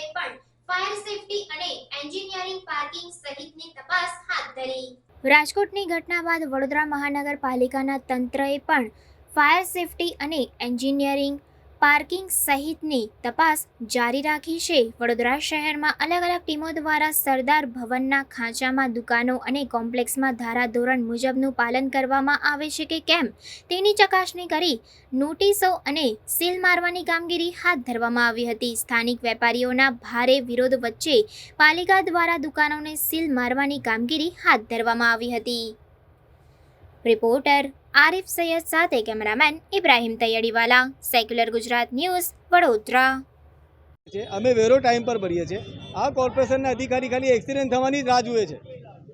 તંત્રએ પણ fire safety અને એન્જિનિયરિંગ પાર્કિંગ સહિતની તપાસ હાથ ધરી। રાજકોટની ઘટના બાદ વડોદરા મહાનગરપાલિકાના તંત્રએ પણ ફાયર સેફટી અને એન્જિનિયરિંગ પાર્કિંગ સહિતની તપાસ જારી રાખી છે। વડોદરા શહેરમાં અલગ અલગ ટીમો દ્વારા સરદાર ભવનના ખાંચામાં દુકાનો અને કોમ્પ્લેક્સમાં ધારાધોરણ મુજબનું પાલન કરવામાં આવે છે કે કેમ તેની ચકાસણી કરી નોટિસો અને સીલ મારવાની કામગીરી હાથ ધરવામાં આવી હતી। સ્થાનિક વેપારીઓના ભારે વિરોધ વચ્ચે પાલિકા દ્વારા દુકાનોને સીલ મારવાની કામગીરી હાથ ધરવામાં આવી હતી। રિપોર્ટર આરિફ સૈયદ સાથે cameraman Ibrahim Taiyadiwala, secular Gujarat news, Vadodara. અમે વેરો ટાઈમ પર ભરીએ છીએ। આ કોર્પોરેશનના અધિકારી ખાલી એક્સિડન્ટ થવાની જ રાહ જુએ છે।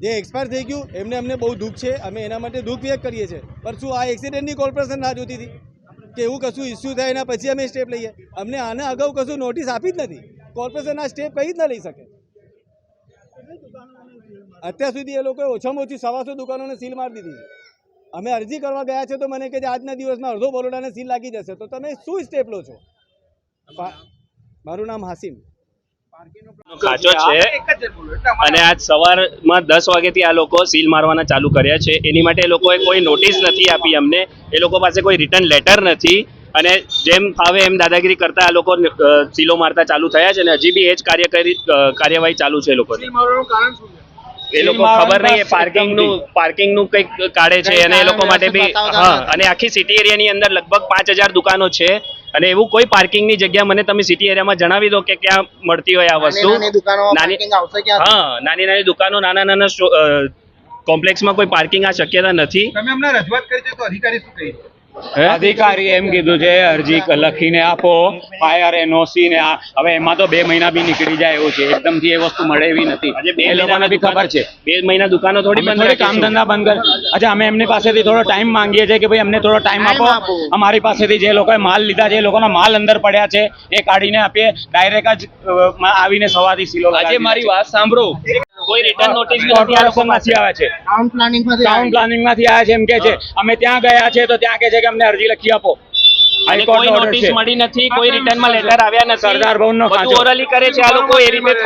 જે એક્સપાયર થઈ ગયું એમને બહુ દુઃખ છે, અમે એના માટે દુઃખ વ્યક્ત કરીએ છીએ। પણ શું આ એક્સિડન્ટની કોર્પોરેશન રાહ જોતી હતી કે એવું કશું ઇસ્યુ થાય એના પછી અમે સ્ટેપ લઈએ? અમને આના અગાઉ કશું નોટિસ આપી જ નથી। કોર્પોરેશન આ સ્ટેપ કઈ જ ન લઈ શકે। અત્યાર સુધી એ લોકોએ ઓછામાં ઓછી 125 દુકાનોને સીલ મારી દીધી છે। અમે અરજી કરવા ગયા છે તો મને કે આજના દિવસમાં અડધો બરોડાને સીલ લાગી જશે, તો તમે શું સ્ટેપ લો છો? મારું નામ હાસિમ ખાંચો છે અને આજ સવારમાં 10 વાગ્યાથી આ લોકો સીલ મારવાના ચાલુ કર્યા છે। એની માટે એ લોકોએ કોઈ નોટિસ નથી આપી અમને, એ લોકો પાસે કોઈ રિટર્ન લેટર નથી અને જેમ ફાવે એમ દાદાગીરી કરતા આ લોકો સીલો મારતા ચાલુ થયા છે અને હજી બી એ જ કાર્યવાહી ચાલુ છે। એ લોકો ખબર નહીં પાર્કિંગનું કંઈક કાઢે છે અને એ લોકો માટે બી અને આખી સિટી એરિયાની અંદર લગભગ 5000 દુકાનો છે અને એવું કોઈ પાર્કિંગની જગ્યા મને તમે સિટી એરિયામાં જણાવી દો કે ક્યાં મળતી હોય આ વસ્તુ। નાની દુકાનો, નાના કોમ્પ્લેક્સમાં કોઈ પાર્કિંગ આ શક્યતા નથી। તમે અમને રજૂઆત કરી છે તો અધિકારી શું કહે છે? અધિકારી એમ કીધું છે અરજી લખીને આપો, ફાયર એનઓસી ને હવે એમાં તો 2 મહિના બી નીકળી જાય એવું છે। એકદમથી એ વસ્તુ મળે એવી નથી। એ લોકોને બી ખબર છે 2 મહિના દુકાનો થોડી કામ ધંધા બંધ કરે। અચ્છા, અમે એમની પાસેથી થોડો ટાઈમ માંગીએ છીએ કે ભાઈ અમને થોડો ટાઈમ આપો। અમારી પાસેથી જે લોકોએ માલ લીધા છે, એ લોકોના માલ અંદર પડ્યા છે, એ કાઢીને આપીએ। ડાયરેક્ટ જ આવીને સવારથી સીલો આજે મારી વાત સાંભળો, કોઈ રિટર્ન નોટિસ કોર્પોરેશનમાંથી આવે છે, ટાઉન પ્લાનિંગમાંથી આવે છે એમ કે છે। અમે ત્યાં ગયા છે તો ત્યાં કે છે કે અમને અરજી લખી આપો। કોઈ નોટિસ મળી નથી, કોઈ રિટર્નમાં લેટર આવ્યા નથી। સરદાર ભવનનો ખાંચો ઓરલી કરે છે આ લોકો એ રીતે।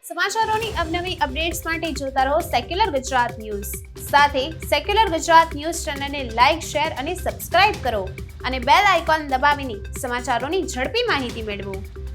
સમાચારોની અવનવી અપડેટ્સ માટે જોતા રહો સેક્યુલર ગુજરાત ન્યૂઝ। સાથે સેક્યુલર ગુજરાત ન્યૂઝ ચેનલને લાઇક, શેર અને સબસ્ક્રાઇબ કરો અને બેલ આઇકોન દબાવીને સમાચારોની ઝડપી માહિતી મેળવો।